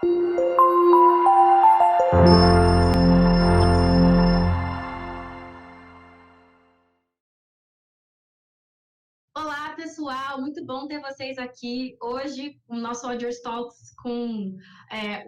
Olá, pessoal! Muito bom ter vocês aqui hoje, o nosso Audio Talks com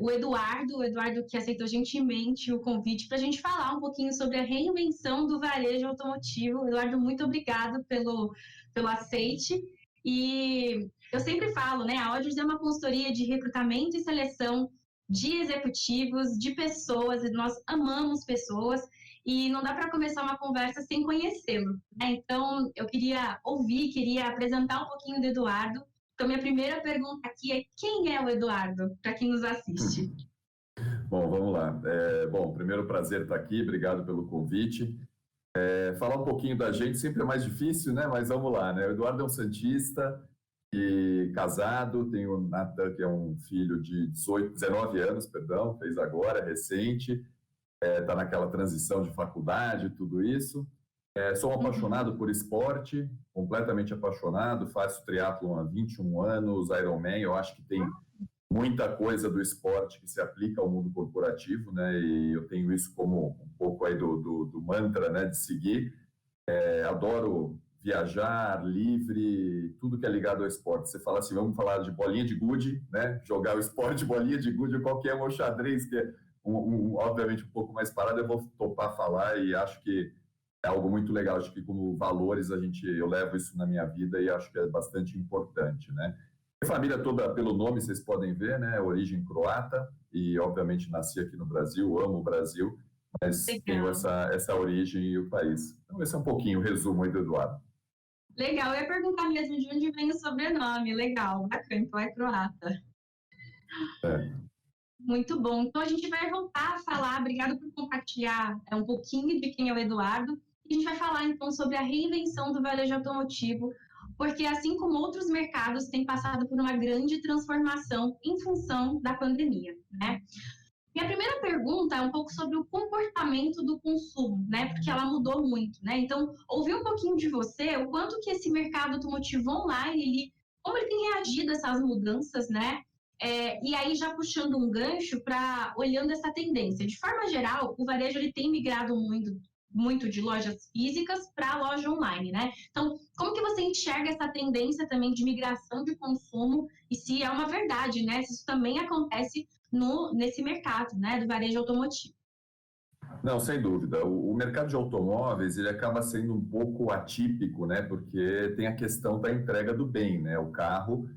o Eduardo que aceitou gentilmente o convite para a gente falar um pouquinho sobre a reinvenção do varejo automotivo. Eduardo, muito obrigado pelo aceite. E eu sempre falo, né, a Audios é uma consultoria de recrutamento e seleção de executivos, de pessoas, e nós amamos pessoas. E não dá para começar uma conversa sem conhecê-lo, né? Então, eu queria apresentar um pouquinho do Eduardo. Então, minha primeira pergunta aqui é: quem é o Eduardo, para quem nos assiste? Bom, vamos lá. Primeiro prazer estar aqui, obrigado pelo convite. Falar um pouquinho da gente sempre é mais difícil, né? Mas vamos lá, né? O Eduardo é um santista e casado, tem o Nathan, que é um filho de 19 anos, perdão, fez agora, recente. Está naquela transição de faculdade, tudo isso. Sou um apaixonado por esporte, completamente apaixonado, faço triatlon há 21 anos, Ironman, eu acho que tem muita coisa do esporte que se aplica ao mundo corporativo, né? E eu tenho isso como um pouco aí do mantra, né? De seguir. Adoro viajar, livre, tudo que é ligado ao esporte. Você fala assim, vamos falar de bolinha de gude, né? Jogar o esporte, bolinha de gude, qualquer um, xadrez, que é obviamente um pouco mais parado, eu vou topar falar e acho que é algo muito legal. Acho que como valores eu levo isso na minha vida e acho que é bastante importante, né? Minha família toda, pelo nome, vocês podem ver, né? Origem croata e obviamente nasci aqui no Brasil, amo o Brasil, mas tenho Legal. essa origem e o país. Então esse é um pouquinho o resumo aí do Eduardo. Legal, eu ia perguntar mesmo de onde vem o sobrenome. Legal, bacana, então é croata. É. Muito bom. Então, a gente vai voltar a falar, obrigado por compartilhar um pouquinho de quem é o Eduardo. E a gente vai falar, então, sobre a reinvenção do varejo automotivo, porque, assim como outros mercados, tem passado por uma grande transformação em função da pandemia, né? Minha primeira pergunta é um pouco sobre o comportamento do consumo, né? Porque ela mudou muito, né? Então, ouvir um pouquinho de você, o quanto que esse mercado automotivo online, como ele tem reagido a essas mudanças, né? E aí, já puxando um gancho para olhando essa tendência. De forma geral, o varejo ele tem migrado muito de lojas físicas para loja online, né? Então, como que você enxerga essa tendência também de migração de consumo e se é uma verdade, né? Se isso também acontece nesse mercado, né, do varejo automotivo? Não, sem dúvida. O mercado de automóveis ele acaba sendo um pouco atípico, né? Porque tem a questão da entrega do bem, né? O carro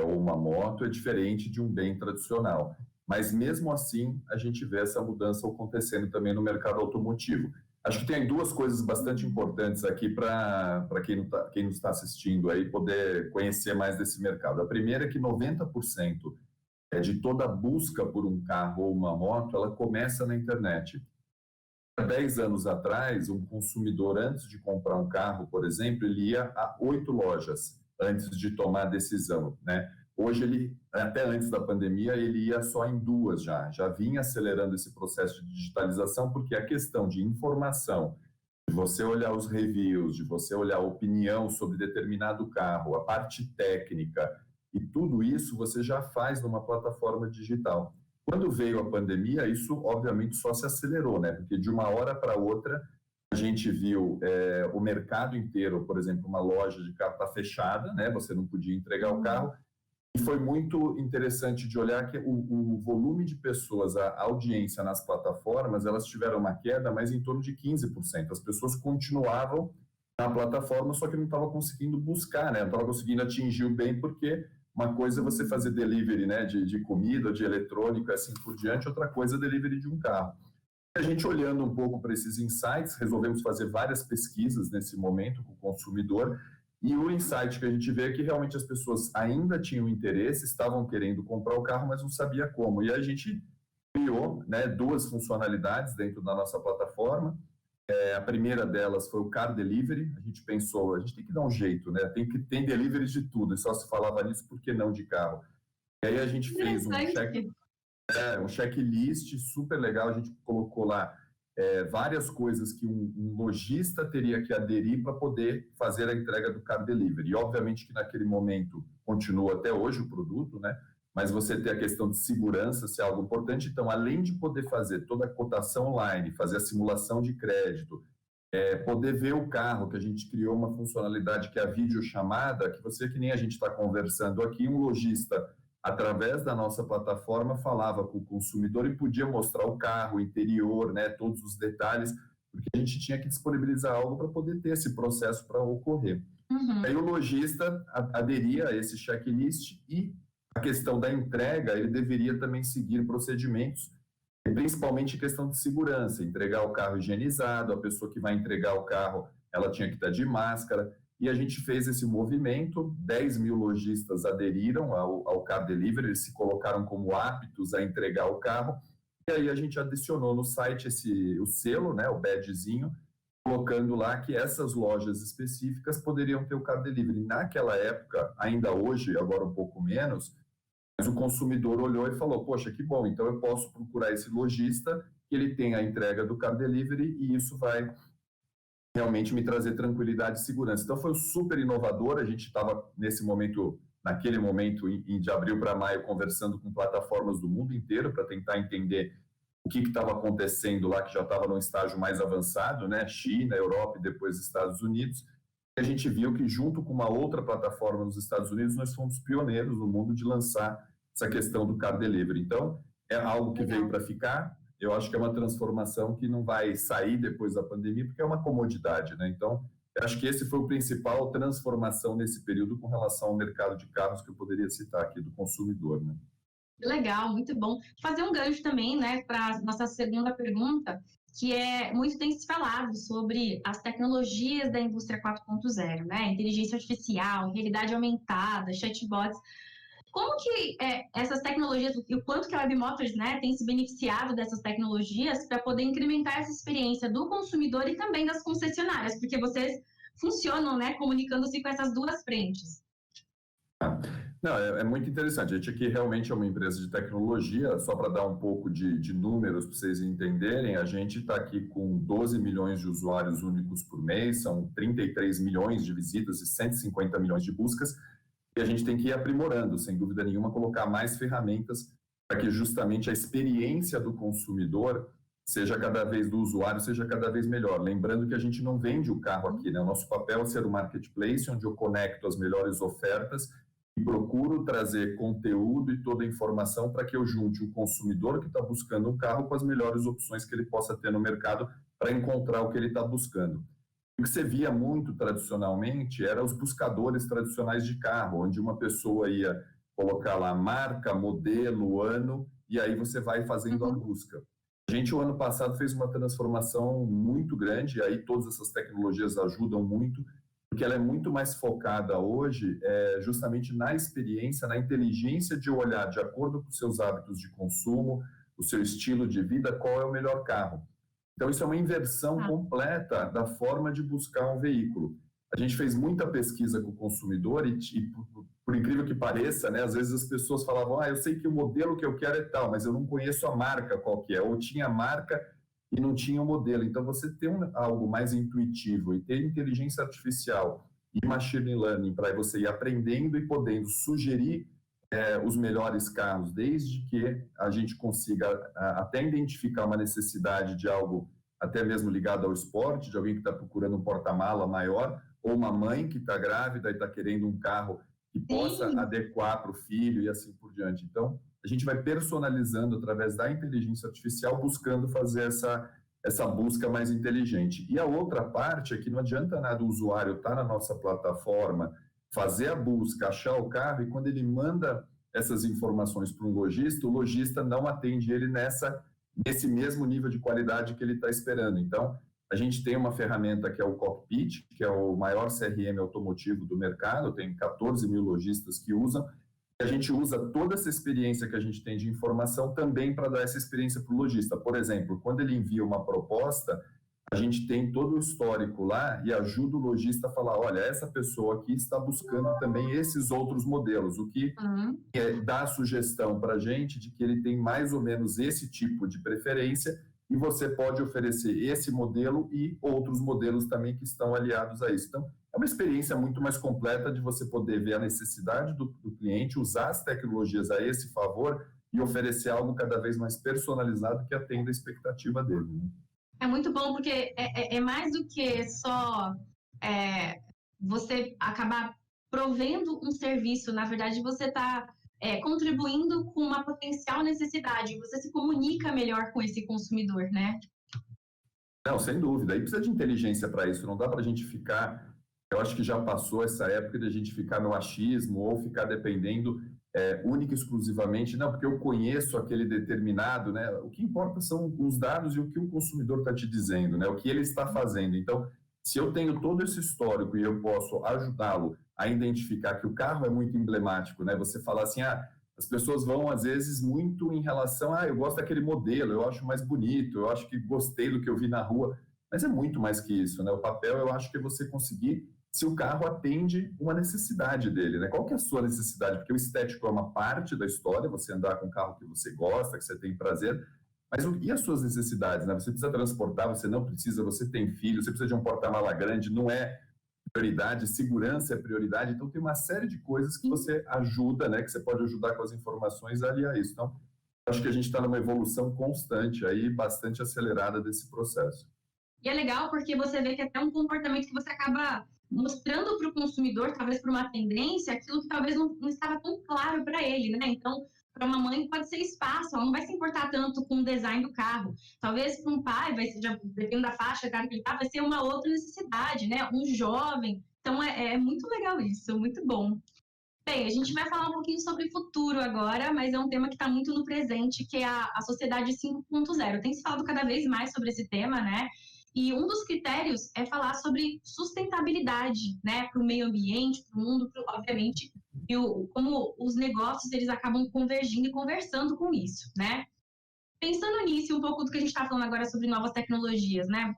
ou uma moto é diferente de um bem tradicional. Mas mesmo assim, a gente vê essa mudança acontecendo também no mercado automotivo. Acho que tem duas coisas bastante importantes aqui para quem nos está assistindo aí poder conhecer mais desse mercado. A primeira é que 90% de toda a busca por um carro ou uma moto, ela começa na internet. Há 10 anos atrás, um consumidor, antes de comprar um carro, por exemplo, ele ia a 8 lojas antes de tomar a decisão, né? Hoje, até antes da pandemia, ele ia só em 2 já vinha acelerando esse processo de digitalização, porque a questão de informação, de você olhar os reviews, de você olhar a opinião sobre determinado carro, a parte técnica, e tudo isso você já faz numa plataforma digital. Quando veio a pandemia, isso obviamente só se acelerou, né? Porque de uma hora para outra a gente viu o mercado inteiro, por exemplo, uma loja de carro está fechada, né? Você não podia entregar o carro. E foi muito interessante de olhar que o volume de pessoas, a audiência nas plataformas, elas tiveram uma queda, mas em torno de 15%. As pessoas continuavam na plataforma, só que não estavam conseguindo buscar, né? Não estavam conseguindo atingir o bem, porque uma coisa é você fazer delivery, né, de comida, de eletrônico, assim por diante, outra coisa é delivery de um carro. A gente olhando um pouco para esses insights, resolvemos fazer várias pesquisas nesse momento com o consumidor, e o insight que a gente vê é que realmente as pessoas ainda tinham interesse, estavam querendo comprar o carro, mas não sabia como. E a gente criou, né, 2 funcionalidades dentro da nossa plataforma. A primeira delas foi o Car Delivery. A gente pensou, a gente tem que dar um jeito, né? Tem delivery de tudo, e só se falava nisso, por que não de carro? E aí a gente fez um checklist super legal, a gente colocou lá várias coisas que um lojista teria que aderir para poder fazer a entrega do Car Delivery. E obviamente que naquele momento continua até hoje o produto, né? mas você ter a questão de segurança ser algo importante. Então, além de poder fazer toda a cotação online, fazer a simulação de crédito, poder ver o carro, que a gente criou uma funcionalidade que é a videochamada, que você, que nem a gente está conversando aqui, um lojista, através da nossa plataforma, falava com o consumidor e podia mostrar o carro, o interior, né, todos os detalhes, porque a gente tinha que disponibilizar algo para poder ter esse processo para ocorrer. Aí o lojista aderia a esse checklist e a questão da entrega, ele deveria também seguir procedimentos, principalmente questão de segurança, entregar o carro higienizado, a pessoa que vai entregar o carro, ela tinha que estar de máscara, e a gente fez esse movimento, 10 mil lojistas aderiram ao Car Delivery, eles se colocaram como aptos a entregar o carro, e aí a gente adicionou no site o selo, né, o badgezinho, colocando lá que essas lojas específicas poderiam ter o Car Delivery. Naquela época, ainda hoje, agora um pouco menos, mas o consumidor olhou e falou, poxa, que bom, então eu posso procurar esse lojista, que ele tem a entrega do Car Delivery e isso vai realmente me trazer tranquilidade e segurança. Então foi super inovador, a gente estava naquele momento, de abril para maio, conversando com plataformas do mundo inteiro para tentar entender o que estava acontecendo lá, que já estava num estágio mais avançado, né? China, Europa e depois Estados Unidos. A gente viu que, junto com uma outra plataforma nos Estados Unidos, nós fomos pioneiros no mundo de lançar essa questão do Car Delivery. Então, é algo que veio para ficar. Eu acho que é uma transformação que não vai sair depois da pandemia, porque é uma comodidade, né? Então, eu acho que esse foi o principal transformação nesse período com relação ao mercado de carros que eu poderia citar aqui do consumidor, né? Legal, muito bom. Fazer um gancho também, né, para a nossa segunda pergunta, que é muito tem se falado sobre as tecnologias da indústria 4.0, né? Inteligência artificial, realidade aumentada, chatbots. Como que essas tecnologias, e o quanto que a Webmotors, né, tem se beneficiado dessas tecnologias para poder incrementar essa experiência do consumidor e também das concessionárias, porque vocês funcionam, né, comunicando-se com essas duas frentes. Não, é muito interessante. A gente aqui realmente é uma empresa de tecnologia, só para dar um pouco de números para vocês entenderem, a gente está aqui com 12 milhões de usuários únicos por mês, são 33 milhões de visitas e 150 milhões de buscas, e a gente tem que ir aprimorando, sem dúvida nenhuma, colocar mais ferramentas para que justamente a experiência do consumidor do usuário seja cada vez melhor. Lembrando que a gente não vende o carro aqui, né? O nosso papel é ser o marketplace, onde eu conecto as melhores ofertas e procuro trazer conteúdo e toda a informação para que eu junte o consumidor que está buscando um carro com as melhores opções que ele possa ter no mercado para encontrar o que ele está buscando. O que você via muito tradicionalmente eram os buscadores tradicionais de carro, onde uma pessoa ia colocar lá marca, modelo, ano, e aí você vai fazendo a busca. A gente, o ano passado, fez uma transformação muito grande, e aí todas essas tecnologias ajudam muito, porque ela é muito mais focada hoje justamente na experiência, na inteligência de olhar, de acordo com os seus hábitos de consumo, o seu estilo de vida, qual é o melhor carro. Então, isso é uma inversão completa da forma de buscar um veículo. A gente fez muita pesquisa com o consumidor e por incrível que pareça, né, às vezes as pessoas falavam, eu sei que o modelo que eu quero é tal, mas eu não conheço a marca qual que é, ou tinha a marca e não tinha o modelo. Então, você ter algo mais intuitivo e ter inteligência artificial e machine learning para você ir aprendendo e podendo sugerir os melhores carros, desde que a gente consiga até identificar uma necessidade de algo até mesmo ligado ao esporte, de alguém que está procurando um porta-mala maior, ou uma mãe que está grávida e está querendo um carro que possa adequar para o filho e assim por diante. Então, a gente vai personalizando através da inteligência artificial, buscando fazer essa busca mais inteligente. E a outra parte é que não adianta nada o usuário estar na nossa plataforma, fazer a busca, achar o carro, e quando ele manda essas informações para um lojista, o lojista não atende ele nesse mesmo nível de qualidade que ele está esperando. Então, a gente tem uma ferramenta que é o Cockpit, que é o maior CRM automotivo do mercado, tem 14 mil lojistas que usam, e a gente usa toda essa experiência que a gente tem de informação também para dar essa experiência para o lojista. Por exemplo, quando ele envia uma proposta, a gente tem todo o histórico lá e ajuda o lojista a falar, olha, essa pessoa aqui está buscando também esses outros modelos, o que dá a sugestão para a gente de que ele tem mais ou menos esse tipo de preferência e você pode oferecer esse modelo e outros modelos também que estão aliados a isso. Então, é uma experiência muito mais completa de você poder ver a necessidade do cliente, usar as tecnologias a esse favor e oferecer algo cada vez mais personalizado que atenda a expectativa dele. Né? É muito bom porque é mais do que só você acabar provendo um serviço. Na verdade, você está contribuindo com uma potencial necessidade. Você se comunica melhor com esse consumidor, né? Não, sem dúvida. E precisa de inteligência para isso. Não dá para a gente ficar... Eu acho que já passou essa época de a gente ficar no achismo ou ficar dependendo única e exclusivamente, não, porque eu conheço aquele determinado, né? O que importa são os dados e o que o consumidor está te dizendo, né? O que ele está fazendo. Então, se eu tenho todo esse histórico e eu posso ajudá-lo a identificar que o carro é muito emblemático, né? Você fala assim, as pessoas vão, às vezes, muito em relação, eu gosto daquele modelo, eu acho mais bonito, eu acho que gostei do que eu vi na rua, mas é muito mais que isso, né? O papel, eu acho que é você conseguir se o carro atende uma necessidade dele, né? Qual que é a sua necessidade? Porque o estético é uma parte da história, você andar com um carro que você gosta, que você tem prazer, mas e as suas necessidades, né? Você precisa transportar, você não precisa, você tem filho, você precisa de um porta-mala grande, não é prioridade, segurança é prioridade, então tem uma série de coisas que você ajuda, né? Que você pode ajudar com as informações a aliar isso. Então, acho que a gente está numa evolução constante aí, bastante acelerada desse processo. E é legal porque você vê que até um comportamento que você acaba mostrando para o consumidor, talvez por uma tendência, aquilo que talvez não estava tão claro para ele, né? Então, para uma mãe pode ser espaço, ela não vai se importar tanto com o design do carro. Talvez para um pai, dependendo da faixa que ele tá, vai ser uma outra necessidade, né? Um jovem. Então, é muito legal isso, muito bom. Bem, a gente vai falar um pouquinho sobre futuro agora, mas é um tema que está muito no presente, que é a sociedade 5.0. Tem se falado cada vez mais sobre esse tema, né? E um dos critérios é falar sobre sustentabilidade, né, para o meio ambiente, para o mundo, obviamente, e como os negócios eles acabam convergindo e conversando com isso, né? Pensando nisso, um pouco do que a gente está falando agora sobre novas tecnologias, né?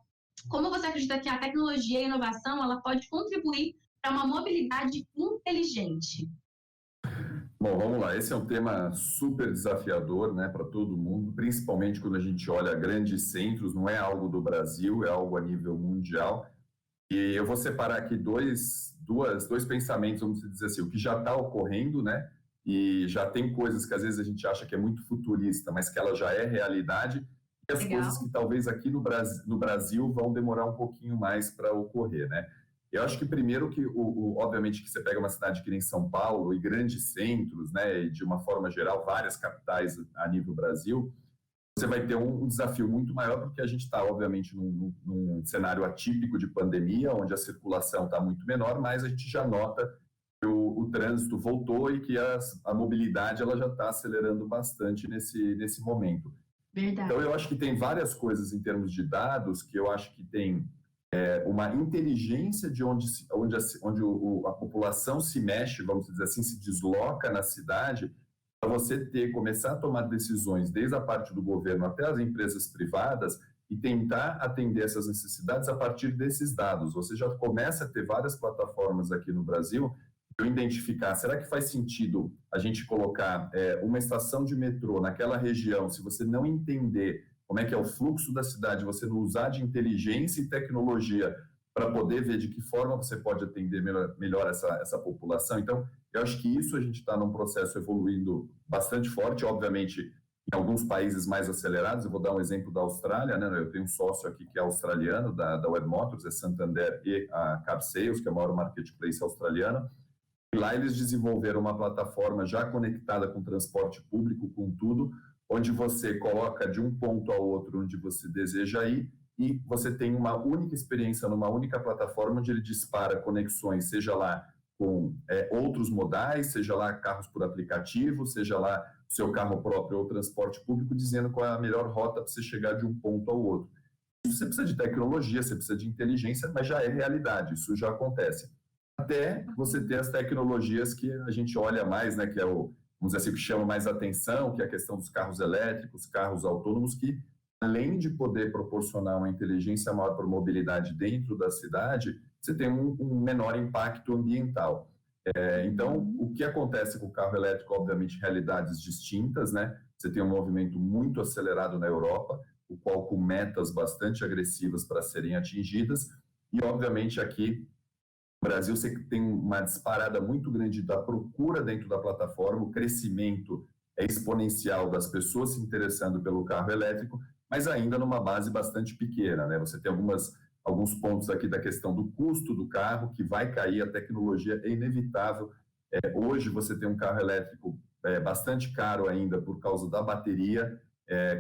Como você acredita que a tecnologia e a inovação ela pode contribuir para uma mobilidade inteligente? Bom, vamos lá. Esse é um tema super desafiador, né, para todo mundo, principalmente quando a gente olha grandes centros. Não é algo do Brasil, é algo a nível mundial. E eu vou separar aqui dois pensamentos, vamos dizer assim, o que já está ocorrendo, né, e já tem coisas que às vezes a gente acha que é muito futurista, mas que ela já é realidade, e as Legal. coisas que talvez aqui no Brasil vão demorar um pouquinho mais para ocorrer, né. Eu acho que primeiro que, obviamente, que você pega uma cidade que nem São Paulo e grandes centros, né, e de uma forma geral, várias capitais a nível Brasil, você vai ter um desafio muito maior porque a gente está, obviamente, num cenário atípico de pandemia, onde a circulação está muito menor, mas a gente já nota que o trânsito voltou e que a mobilidade ela já está acelerando bastante nesse momento. Verdade. Então, eu acho que tem várias coisas em termos de dados que eu acho que tem uma inteligência de onde a população se mexe, vamos dizer assim, se desloca na cidade, para você começar a tomar decisões, desde a parte do governo até as empresas privadas, e tentar atender essas necessidades a partir desses dados. Você já começa a ter várias plataformas aqui no Brasil para identificar, será que faz sentido a gente colocar uma estação de metrô naquela região, se você não entender como é que é o fluxo da cidade, você não usar de inteligência e tecnologia para poder ver de que forma você pode atender melhor essa população. Então, eu acho que isso a gente está num processo evoluindo bastante forte, obviamente, em alguns países mais acelerados. Eu vou dar um exemplo da Austrália, né? Eu tenho um sócio aqui que é australiano, da Web Motors, é Santander e a Car Sales, que é o maior marketplace australiano. E lá eles desenvolveram uma plataforma já conectada com transporte público, com tudo, onde você coloca de um ponto ao outro onde você deseja ir e você tem uma única experiência numa única plataforma onde ele dispara conexões, seja lá com outros modais, seja lá carros por aplicativo, seja lá o seu carro próprio ou transporte público, dizendo qual é a melhor rota para você chegar de um ponto ao outro. Você precisa de tecnologia, você precisa de inteligência, mas já é realidade, isso já acontece. Até você ter as tecnologias que a gente olha mais, né, que é vamos dizer assim, que chama mais atenção, que é a questão dos carros elétricos, carros autônomos, que além de poder proporcionar uma inteligência maior para a mobilidade dentro da cidade, você tem um menor impacto ambiental. Então, o que acontece com o carro elétrico, obviamente, realidades distintas, né? Você tem um movimento muito acelerado na Europa, o qual com metas bastante agressivas para serem atingidas, e, obviamente, aqui No Brasil, você tem uma disparada muito grande da procura dentro da plataforma, o crescimento é exponencial das pessoas se interessando pelo carro elétrico, mas ainda numa base bastante pequena, né? Você tem alguns pontos aqui da questão do custo do carro, que vai cair, a tecnologia é inevitável. Hoje, você tem um carro elétrico bastante caro ainda por causa da bateria,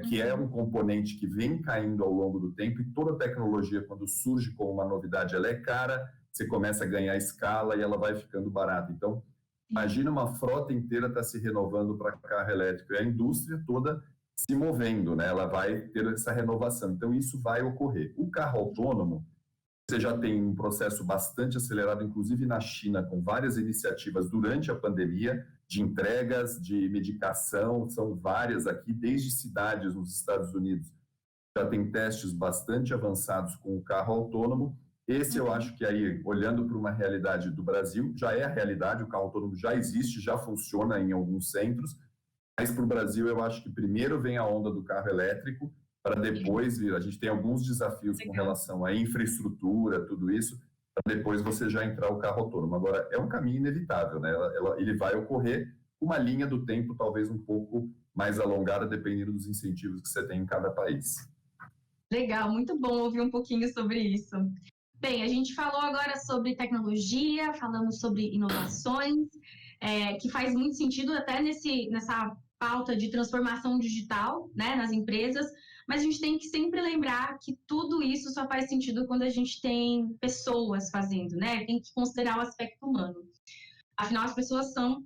que é um componente que vem caindo ao longo do tempo, e toda tecnologia, quando surge como uma novidade, ela é cara, você começa a ganhar escala e ela vai ficando barata. Então, imagina uma frota inteira estar se renovando para carro elétrico, e a indústria toda se movendo, né? Ela vai ter essa renovação. Então, isso vai ocorrer. O carro autônomo, você já tem um processo bastante acelerado, inclusive na China, com várias iniciativas durante a pandemia, de entregas, de medicação, são várias aqui, desde cidades nos Estados Unidos. Já tem testes bastante avançados com o carro autônomo. Esse eu acho que aí, olhando para uma realidade do Brasil, já é a realidade, o carro autônomo já existe, já funciona em alguns centros, mas para o Brasil eu acho que primeiro vem a onda do carro elétrico, para depois vir. A gente tem alguns desafios com relação à infraestrutura, tudo isso, para depois você já entrar o carro autônomo. Agora, é um caminho inevitável, né? Ele vai ocorrer, uma linha do tempo talvez um pouco mais alongada, dependendo dos incentivos que você tem em cada país. Legal, muito bom ouvir um pouquinho sobre isso. Bem, a gente falou agora sobre tecnologia, falamos sobre inovações, que faz muito sentido até nessa pauta de transformação digital, né, nas empresas, mas a gente tem que sempre lembrar que tudo isso só faz sentido quando a gente tem pessoas fazendo, né? Tem que considerar o aspecto humano. Afinal, as pessoas são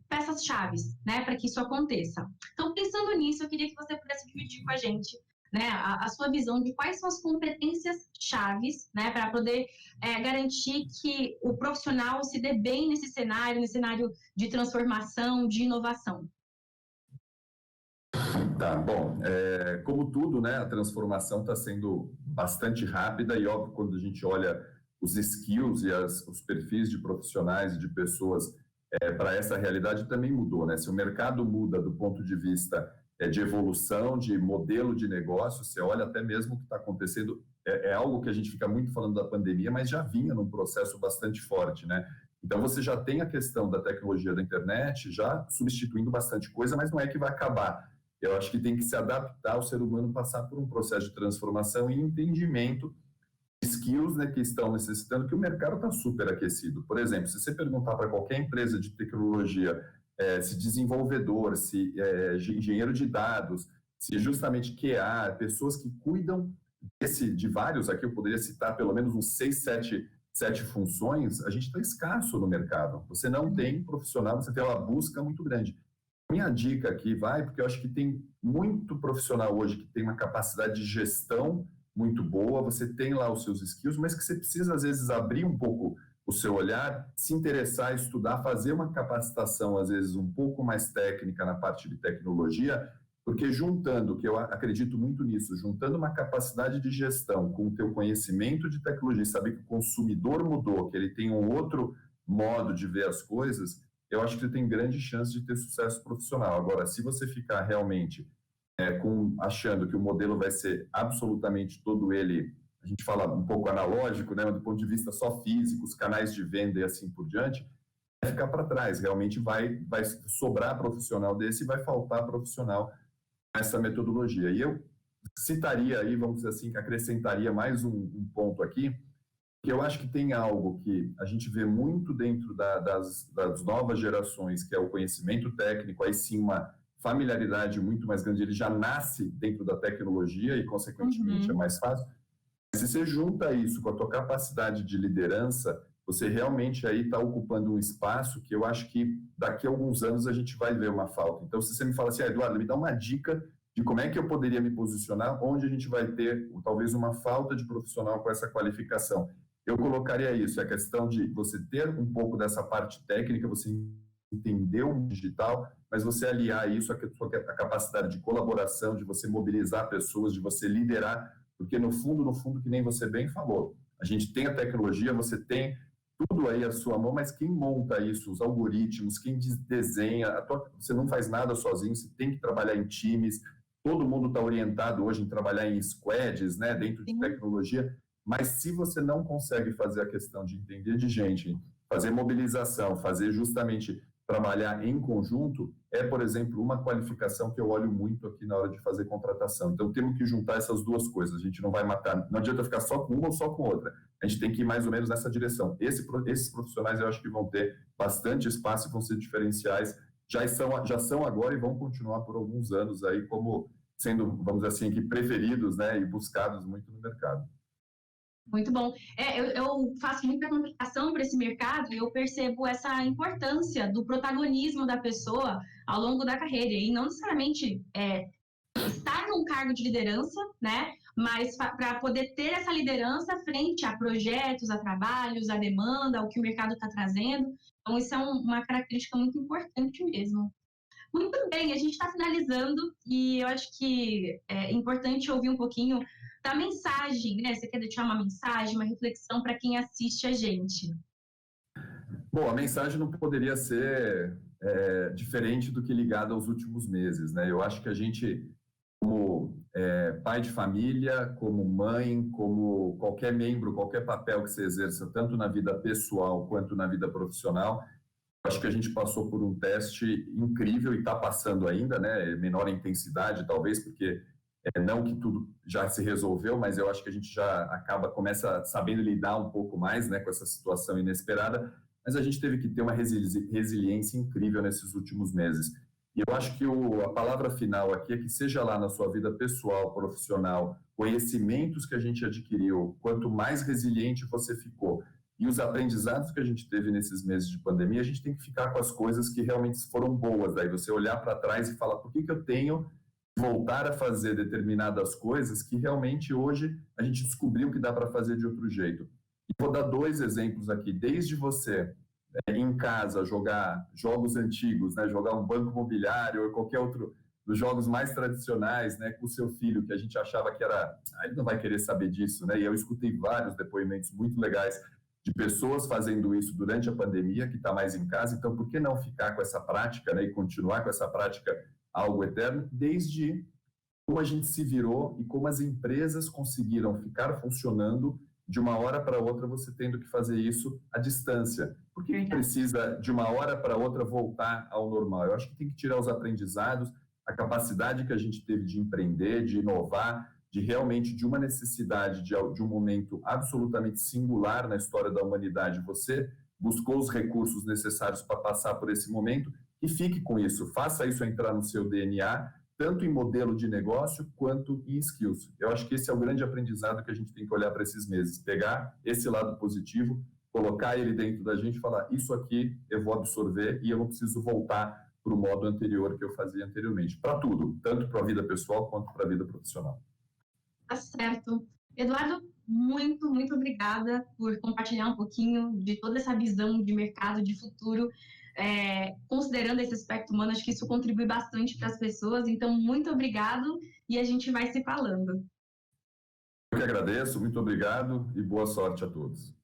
peças-chaves, né, para que isso aconteça. Então, pensando nisso, eu queria que você pudesse dividir com a gente, né, a sua visão de quais são as competências chaves, né, para poder garantir que o profissional se dê bem nesse cenário de transformação, de inovação. Tá, bom, como tudo, né, a transformação está sendo bastante rápida e, óbvio, quando a gente olha os skills e os perfis de profissionais e de pessoas para essa realidade também mudou, né? Se o mercado muda do ponto de vista de evolução, de modelo de negócio, você olha até mesmo o que está acontecendo, é algo que a gente fica muito falando da pandemia, mas já vinha num processo bastante forte, né? Então, você já tem a questão da tecnologia da internet já substituindo bastante coisa, mas não é que vai acabar. Eu acho que tem que se adaptar ao ser humano, passar por um processo de transformação e entendimento, skills, né, que estão necessitando, que o mercado está super aquecido. Por exemplo, se você perguntar para qualquer empresa de tecnologia, se desenvolvedor, se engenheiro de dados, se justamente QA, pessoas que cuidam de vários, aqui eu poderia citar pelo menos uns 6, 7 funções, a gente está escasso no mercado. Você não tem profissional, você tem uma busca muito grande. Minha dica aqui porque eu acho que tem muito profissional hoje que tem uma capacidade de gestão muito boa, você tem lá os seus skills, mas que você precisa, às vezes, abrir um pouco o seu olhar, se interessar, estudar, fazer uma capacitação, às vezes, um pouco mais técnica na parte de tecnologia, porque juntando, que eu acredito muito nisso, juntando uma capacidade de gestão com o teu conhecimento de tecnologia, saber que o consumidor mudou, que ele tem um outro modo de ver as coisas, eu acho que você tem grande chance de ter sucesso profissional. Agora, se você ficar realmente achando que o modelo vai ser absolutamente todo ele, a gente fala um pouco analógico, né, do ponto de vista só físico, os canais de venda e assim por diante, vai ficar para trás. Realmente vai sobrar profissional desse e vai faltar profissional nessa metodologia. E eu citaria aí, vamos dizer assim, que acrescentaria mais um ponto aqui, que eu acho que tem algo que a gente vê muito dentro das novas gerações, que é o conhecimento técnico, aí sim uma familiaridade muito mais grande, ele já nasce dentro da tecnologia e, consequentemente, é mais fácil. Se você junta isso com a tua capacidade de liderança, você realmente aí está ocupando um espaço que eu acho que daqui a alguns anos a gente vai ver uma falta. Então, se você me fala assim, Eduardo, me dá uma dica de como é que eu poderia me posicionar, onde a gente vai ter talvez uma falta de profissional com essa qualificação. Eu colocaria isso, a questão de você ter um pouco dessa parte técnica, você entender o digital, mas você aliar isso à capacidade de colaboração, de você mobilizar pessoas, de você liderar, porque no fundo, que nem você bem falou, a gente tem a tecnologia, você tem tudo aí à sua mão, mas quem monta isso, os algoritmos, quem desenha, você não faz nada sozinho, você tem que trabalhar em times, todo mundo está orientado hoje em trabalhar em squads, né, dentro de tecnologia. Mas se você não consegue fazer a questão de entender de gente, fazer mobilização, fazer justamente trabalhar em conjunto, por exemplo, uma qualificação que eu olho muito aqui na hora de fazer contratação. Então, temos que juntar essas duas coisas. A gente não vai matar, não adianta ficar só com uma ou só com outra. A gente tem que ir mais ou menos nessa direção. Esses profissionais eu acho que vão ter bastante espaço e vão ser diferenciais. Já são agora e vão continuar por alguns anos aí como sendo, vamos dizer assim, que preferidos, né, e buscados muito no mercado. Muito bom. Eu faço muita comunicação para esse mercado e eu percebo essa importância do protagonismo da pessoa ao longo da carreira. E não necessariamente estar num cargo de liderança, né? Mas para poder ter essa liderança frente a projetos, a trabalhos, a demanda, ao que o mercado está trazendo. Então, isso é uma característica muito importante mesmo. Muito bem, a gente está finalizando e eu acho que é importante ouvir um pouquinho da mensagem, né? Você quer deixar uma mensagem, uma reflexão para quem assiste a gente? Bom, a mensagem não poderia ser diferente do que ligada aos últimos meses, né? Eu acho que a gente, como pai de família, como mãe, como qualquer membro, qualquer papel que você exerça, tanto na vida pessoal quanto na vida profissional, acho que a gente passou por um teste incrível e está passando ainda, né? Menor intensidade, talvez, porque não que tudo já se resolveu, mas eu acho que a gente já começa sabendo lidar um pouco mais, né, com essa situação inesperada, mas a gente teve que ter uma resiliência incrível nesses últimos meses. E eu acho que a palavra final aqui é que seja lá na sua vida pessoal, profissional, conhecimentos que a gente adquiriu, quanto mais resiliente você ficou, e os aprendizados que a gente teve nesses meses de pandemia, a gente tem que ficar com as coisas que realmente foram boas. Daí você olhar para trás e falar, por que eu tenho voltar a fazer determinadas coisas que realmente hoje a gente descobriu que dá para fazer de outro jeito. E vou dar 2 exemplos aqui. Desde você, em casa, jogar jogos antigos, né, jogar um banco imobiliário ou qualquer outro dos jogos mais tradicionais, né, com o seu filho, que a gente achava que era... ele não vai querer saber disso, né? E eu escutei vários depoimentos muito legais de pessoas fazendo isso durante a pandemia, que está mais em casa. Então, por que não ficar com essa prática, né, e continuar com essa prática algo eterno, desde como a gente se virou e como as empresas conseguiram ficar funcionando de uma hora para outra, você tendo que fazer isso à distância. Por que precisa de uma hora para outra voltar ao normal? Eu acho que tem que tirar os aprendizados, a capacidade que a gente teve de empreender, de inovar, de realmente de uma necessidade de um momento absolutamente singular na história da humanidade. Você buscou os recursos necessários para passar por esse momento e fique com isso, faça isso entrar no seu DNA, tanto em modelo de negócio quanto em skills. Eu acho que esse é o grande aprendizado que a gente tem que olhar para esses meses, pegar esse lado positivo, colocar ele dentro da gente e falar, isso aqui eu vou absorver e eu não preciso voltar para o modo anterior que eu fazia anteriormente, para tudo, tanto para a vida pessoal quanto para a vida profissional. Tá certo. Eduardo, muito, muito obrigada por compartilhar um pouquinho de toda essa visão de mercado, de futuro, considerando esse aspecto humano. Acho que isso contribui bastante para as pessoas. Então, muito obrigado e a gente vai se falando. Eu que agradeço, muito obrigado e boa sorte a todos.